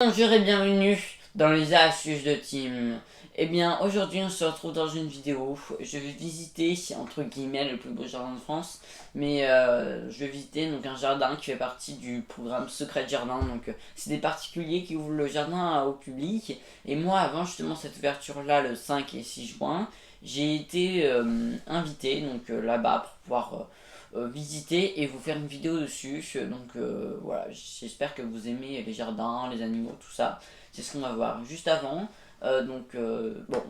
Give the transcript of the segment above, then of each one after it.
Bonjour et bienvenue dans les astuces de Tim. Eh bien, aujourd'hui on se retrouve dans une vidéo. Je vais visiter, entre guillemets, le plus beau jardin de France. Mais je vais visiter donc un jardin qui fait partie du programme Secret de Jardin. Donc c'est des particuliers qui ouvrent le jardin au public. Et moi, avant justement cette ouverture-là, le 5 et 6 juin, j'ai été invité donc là-bas pour pouvoir visiter et vous faire une vidéo dessus. Donc voilà, j'espère que vous aimez les jardins, les animaux, tout ça. C'est ce qu'on va voir juste avant. Bon,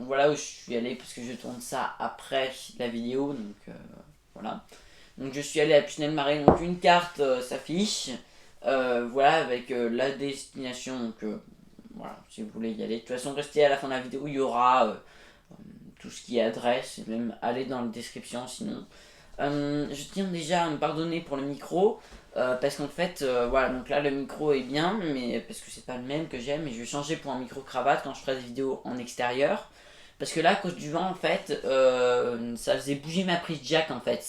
voilà où je suis allé parce que je tourne ça après la vidéo. Donc voilà. Donc je suis allé à Pinel-Marais. Donc une carte s'affiche. Voilà, avec la destination. Donc voilà, si vous voulez y aller. De toute façon, restez à la fin de la vidéo. Il y aura tout ce qui est adresse. Et même aller dans la description sinon. Je tiens déjà à me pardonner pour le micro parce qu'en fait voilà, donc là le micro est bien mais parce que c'est pas le même que j'aime, et je vais changer pour un micro cravate quand je ferai des vidéos en extérieur, parce que là à cause du vent en fait ça faisait bouger ma prise jack en fait.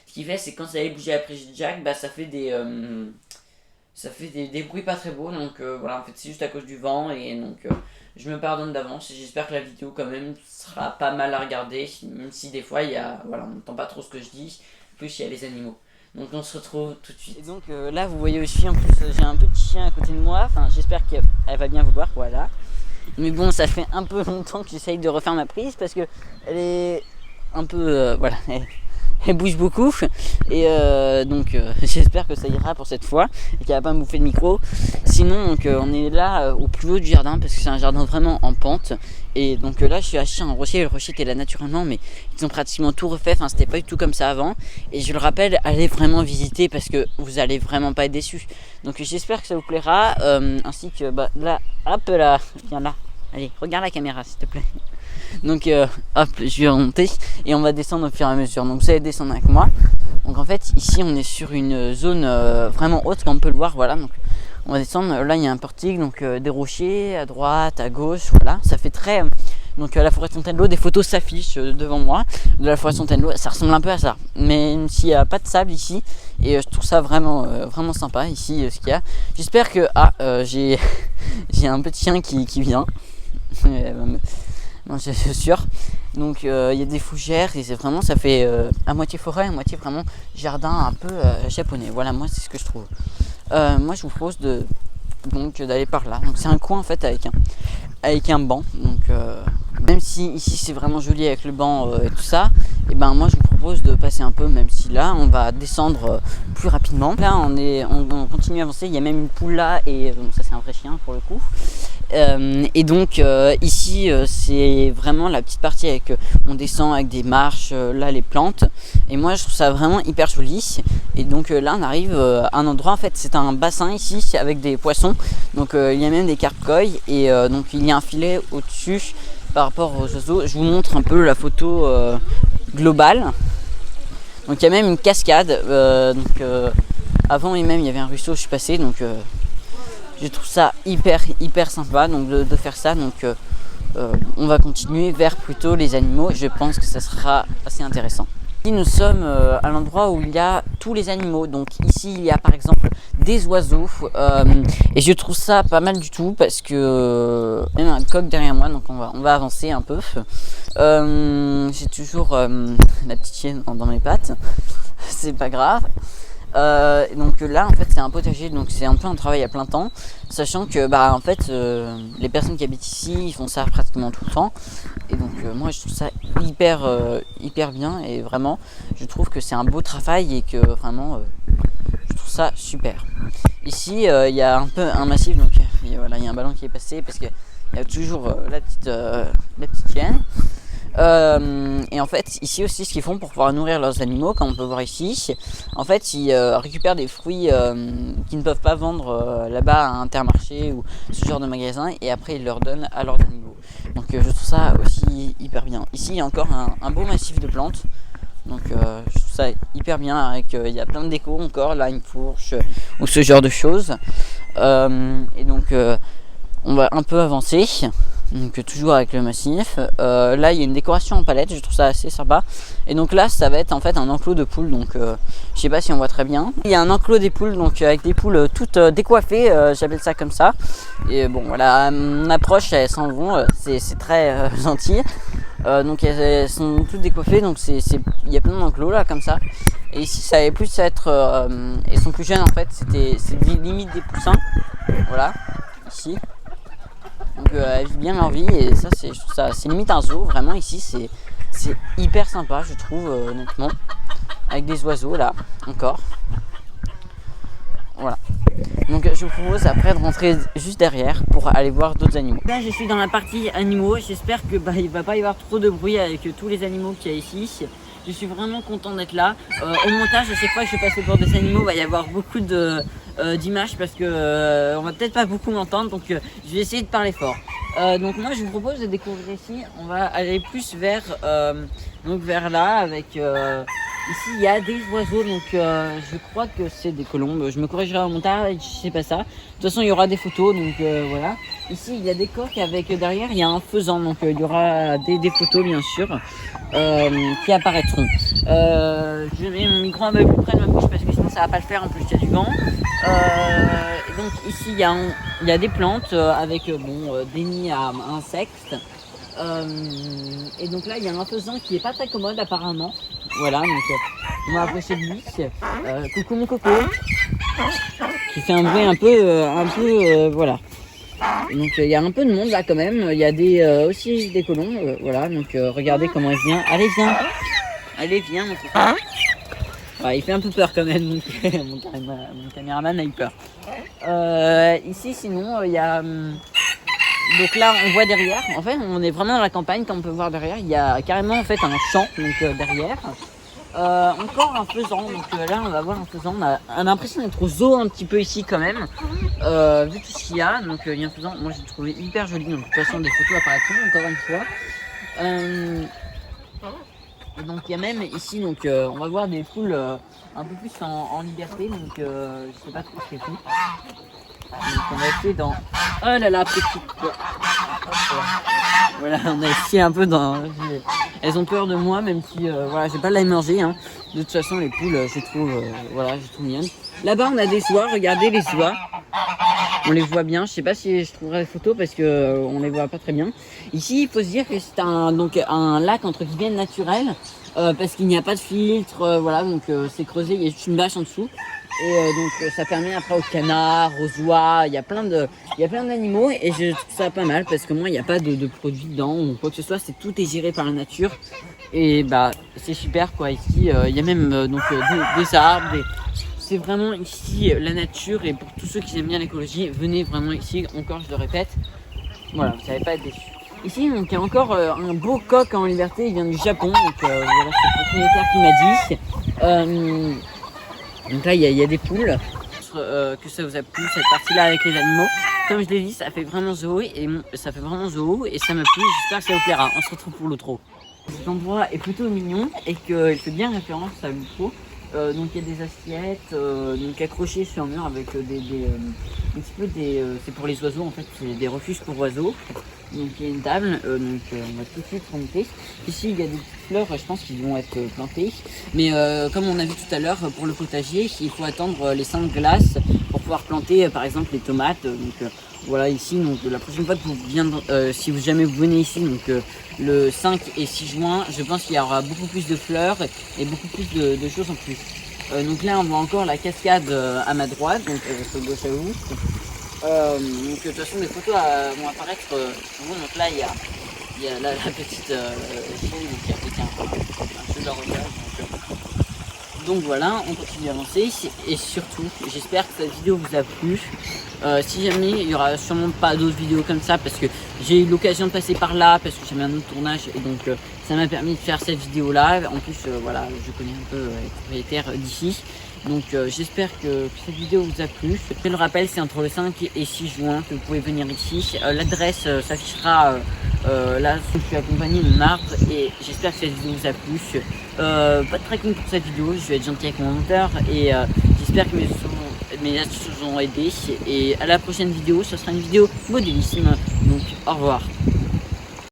Ce qui fait c'est que quand ça allait bouger la prise jack, bah ça fait des bruits pas très beaux, donc voilà, en fait c'est juste à cause du vent, et donc je me pardonne d'avance, et j'espère que la vidéo quand même sera pas mal à regarder, même si des fois il y a, voilà, on n'entend pas trop ce que je dis, plus il y a les animaux. Donc on se retrouve tout de suite. Et donc là vous voyez aussi, en plus j'ai un petit chien à côté de moi, enfin j'espère qu'elle va bien vouloir, voilà. Mais bon, ça fait un peu longtemps que j'essaye de refaire ma prise parce que elle est un peu, voilà, elle bouge beaucoup, et j'espère que ça ira pour cette fois et qu'elle va pas me bouffer le micro. Sinon donc on est là au plus haut du jardin parce que c'est un jardin vraiment en pente, et donc là je suis acheté un rocher. Le rocher était là naturellement, mais ils ont pratiquement tout refait, enfin c'était pas du tout comme ça avant, et je le rappelle, allez vraiment visiter parce que vous allez vraiment pas être déçus. Donc j'espère que ça vous plaira, ainsi que là, hop là, viens là, allez regarde la caméra s'il te plaît. Donc hop, je vais remonter et on va descendre au fur et à mesure. Donc vous allez descendre avec moi. Donc en fait ici on est sur une zone vraiment haute, comme on peut le voir, voilà. Donc on va descendre, là il y a un portique, donc des rochers à droite, à gauche, voilà. Ça fait très... donc la forêt de Fontainebleau, des photos s'affichent devant moi de la forêt de Fontainebleau. Ça ressemble un peu à ça, mais même s'il n'y a pas de sable ici, et je trouve ça vraiment sympa ici ce qu'il y a. J'espère que j'ai un petit chien qui vient. Non, c'est sûr. Donc il y a des fougères, et c'est vraiment, ça fait à moitié forêt, à moitié vraiment jardin un peu japonais. Voilà, moi c'est ce que je trouve. Moi je vous propose d'aller par là. Donc c'est un coin en fait avec un banc. Donc même si ici c'est vraiment joli avec le banc et tout ça, et ben moi je vous propose de passer un peu, même si là on va descendre plus rapidement. Là on continue à avancer. Il y a même une poule là, et donc ça c'est un vrai chien pour le coup. Et donc ici c'est vraiment la petite partie avec on descend avec des marches, là les plantes, et moi je trouve ça vraiment hyper joli. Et donc là on arrive à un endroit, en fait c'est un bassin ici avec des poissons, donc il y a même des carpe-koi, et donc il y a un filet au dessus par rapport aux oiseaux. Je vous montre un peu la photo globale. Donc il y a même une cascade, avant et même il y avait un ruisseau, je suis passé, donc je trouve ça hyper sympa donc de faire ça. Donc on va continuer vers plutôt les animaux. Je pense que ça sera assez intéressant. Ici nous sommes à l'endroit où il y a tous les animaux. Donc ici il y a par exemple des oiseaux, et je trouve ça pas mal du tout parce que même un coq derrière moi. Donc on va avancer un peu. J'ai toujours la petite chienne dans mes pattes. C'est pas grave. Donc là en fait c'est un potager, donc c'est un peu un travail à plein temps, sachant que en fait les personnes qui habitent ici ils font ça pratiquement tout le temps, et donc moi je trouve ça hyper bien, et vraiment je trouve que c'est un beau travail, et que vraiment je trouve ça super. Ici il y a un peu un massif, donc voilà, il y a un ballon qui est passé parce qu'il y a toujours la petite chienne. Et en fait ici aussi ce qu'ils font pour pouvoir nourrir leurs animaux, comme on peut voir ici, en fait ils récupèrent des fruits qu'ils ne peuvent pas vendre là-bas à Intermarché ou ce genre de magasin, et après ils leur donnent à leurs animaux. Donc je trouve ça aussi hyper bien. Ici il y a encore un beau massif de plantes, donc je trouve ça hyper bien, avec il y a plein de déco encore, là une fourche ou ce genre de choses. Et donc on va un peu avancer. Donc toujours avec le massif. Là il y a une décoration en palette, je trouve ça assez sympa. Et donc là ça va être en fait un enclos de poules, donc je sais pas si on voit très bien. Il y a un enclos des poules, donc avec des poules toutes décoiffées, j'appelle ça comme ça. Et bon voilà, à mon approche elles s'en vont, c'est très gentil. Donc elles sont toutes décoiffées, donc il y a plein d'enclos là comme ça. Et ici ça allait plus être, elles sont plus jeunes en fait, c'est limite des poussins. Voilà, ici. Donc elles vivent bien leur vie et ça c'est limite un zoo, vraiment ici c'est hyper sympa je trouve honnêtement. Avec des oiseaux là, encore. Voilà. Donc je vous propose après de rentrer juste derrière pour aller voir d'autres animaux. Là je suis dans la partie animaux, j'espère que il va pas y avoir trop de bruit avec tous les animaux qu'il y a ici. Je suis vraiment content d'être là. Au montage, à chaque fois que je passe pour des animaux, il va y avoir beaucoup d'images parce que on va peut-être pas beaucoup m'entendre, donc je vais essayer de parler fort. Donc moi je vous propose de découvrir ici, on va aller plus vers là avec ici il y a des oiseaux, donc je crois que c'est des colombes, je me corrigerai au montage si c'est pas ça. De toute façon il y aura des photos, donc voilà. Ici il y a des coqs avec derrière il y a un faisan, donc il y aura des photos bien sûr qui apparaîtront. Je mets mon micro un peu plus près de ma bouche parce que sinon ça va pas le faire, en plus il y a du vent. Donc ici il y a des plantes avec des nids à insectes. Et donc là il y a un faisan qui est pas très commode apparemment. Voilà, donc on va approcher de lui. Coucou mon coco, qui fait un bruit un peu voilà. Donc il y a un peu de monde là quand même. Il y a aussi des colons, voilà. Donc regardez comment elle vient. Allez viens mon coco. Ouais, il fait un peu peur quand même. Donc, mon caméraman a eu peur. Ici sinon il y a donc là on voit derrière, en fait on est vraiment dans la campagne, comme on peut voir derrière, il y a carrément en fait un champ donc derrière. Encore un faisan, donc là on va voir un faisan, on a l'impression d'être au zoo un petit peu ici quand même, vu tout ce qu'il y a. Donc il y a un faisan, moi j'ai trouvé hyper joli, donc de toute façon des photos apparaîtront encore une fois. Donc il y a même ici, donc on va voir des poules un peu plus en liberté, donc je sais pas trop ce qu'elles font. Donc on va essayer dans... Oh là là, petite... Voilà, on a essayé un peu dans... Elles ont peur de moi, même si voilà, j'ai pas de la manger. Hein. De toute façon, les poules, je trouve mignonnes. Là-bas, on a des oies, regardez les oies. On les voit bien, je sais pas si je trouverai des photos parce que on les voit pas très bien. Ici, il faut se dire que c'est un lac entre guillemets naturel parce qu'il n'y a pas de filtre, voilà, donc c'est creusé, il y a juste une bâche en dessous. Et donc ça permet après aux canards, aux oies, il y a plein d'animaux et je trouve ça pas mal parce que moi il n'y a pas de produits dedans ou quoi que ce soit, tout est géré par la nature et bah c'est super quoi. Ici il y a même des arbres, c'est vraiment ici la nature et pour tous ceux qui aiment bien l'écologie, venez vraiment ici, encore je le répète, voilà, vous n'allez pas être déçus. Ici donc il y a encore un beau coq en liberté, il vient du Japon, donc voilà, c'est le propriétaire qui m'a dit. Donc là il y a des poules, que ça vous a plu cette partie là avec les animaux. Comme je l'ai dit, ça fait vraiment zoo et ça m'a plu, j'espère que ça vous plaira. On se retrouve pour l'outro. Cet endroit est plutôt mignon et qu'il fait bien référence à l'outro. Donc il y a des assiettes donc accrochées sur un mur avec un petit peu c'est pour les oiseaux en fait, c'est des refuges pour oiseaux. Donc il y a une table, on va tout de suite remonter. Ici il y a des petites fleurs, je pense qu'ils vont être plantées. Mais comme on a vu tout à l'heure pour le potager, il faut attendre les 5 glaces pour pouvoir planter par exemple les tomates. Donc voilà ici, donc la prochaine fois que vous viendrez, si jamais vous venez ici, donc le 5 et 6 juin, je pense qu'il y aura beaucoup plus de fleurs et beaucoup plus de choses en plus. Donc là on voit encore la cascade à ma droite, donc sur gauche à vous. Donc de toute façon des photos vont apparaître sur vous. Donc là il y a la petite chaîne qui a fait un peu de recherche. Donc voilà, on continue d'avancer et surtout j'espère que cette vidéo vous a plu. Si jamais il y aura sûrement pas d'autres vidéos comme ça parce que j'ai eu l'occasion de passer par là parce que j'avais un autre tournage et donc ça m'a permis de faire cette vidéo là. En plus voilà, je connais un peu les propriétaires d'ici. Donc j'espère que cette vidéo vous a plu. Je le rappelle, c'est entre le 5 et 6 juin que vous pouvez venir ici. L'adresse s'affichera là, je suis accompagné de Marthe et j'espère que cette vidéo vous a plu. Pas de tracking pour cette vidéo, je vais être gentil avec mon monteur et j'espère que mes astuces vous ont aidé. Et à la prochaine vidéo, ce sera une vidéo modélisme. Donc au revoir.